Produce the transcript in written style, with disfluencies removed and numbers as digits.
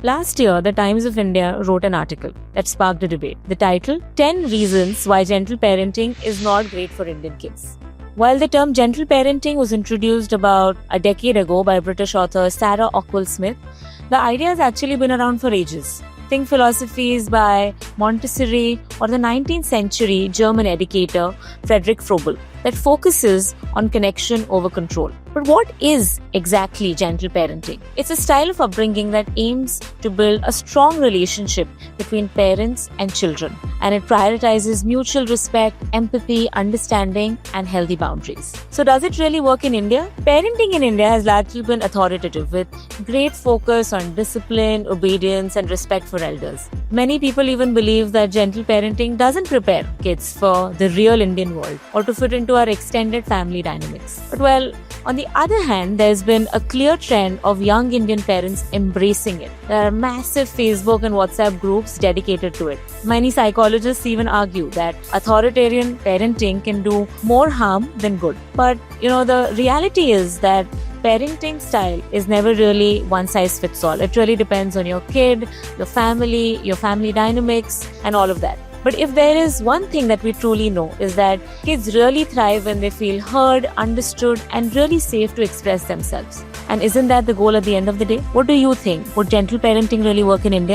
Last year, the Times of India wrote an article that sparked a debate. The title, 10 Reasons Why Gentle Parenting is Not Great for Indian Kids. While the term gentle parenting was introduced about a decade ago by British author Sarah Ockwell-Smith, the idea has actually been around for ages. Think philosophies by Montessori or the 19th century German educator Friedrich Froebel that focuses on connection over control. But what is exactly gentle parenting? It's a style of upbringing that aims to build a strong relationship between parents and children, and it prioritizes mutual respect, empathy, understanding, and healthy boundaries. So does it really work in India? Parenting in India has largely been authoritative with great focus on discipline, obedience, and respect for elders. Many people even believe that gentle parenting doesn't prepare kids for the real Indian world or to fit into our extended family dynamics. But well, on the other hand, there's been a clear trend of young Indian parents embracing it. There are massive Facebook and WhatsApp groups dedicated to it. Many psychologists even argue that authoritarian parenting can do more harm than good. But, the reality is that parenting style is never really one size fits all. It really depends on your kid, your family dynamics, and all of that. But if there is one thing that we truly know is that kids really thrive when they feel heard, understood, and really safe to express themselves. And isn't that the goal at the end of the day? What do you think? Would gentle parenting really work in India?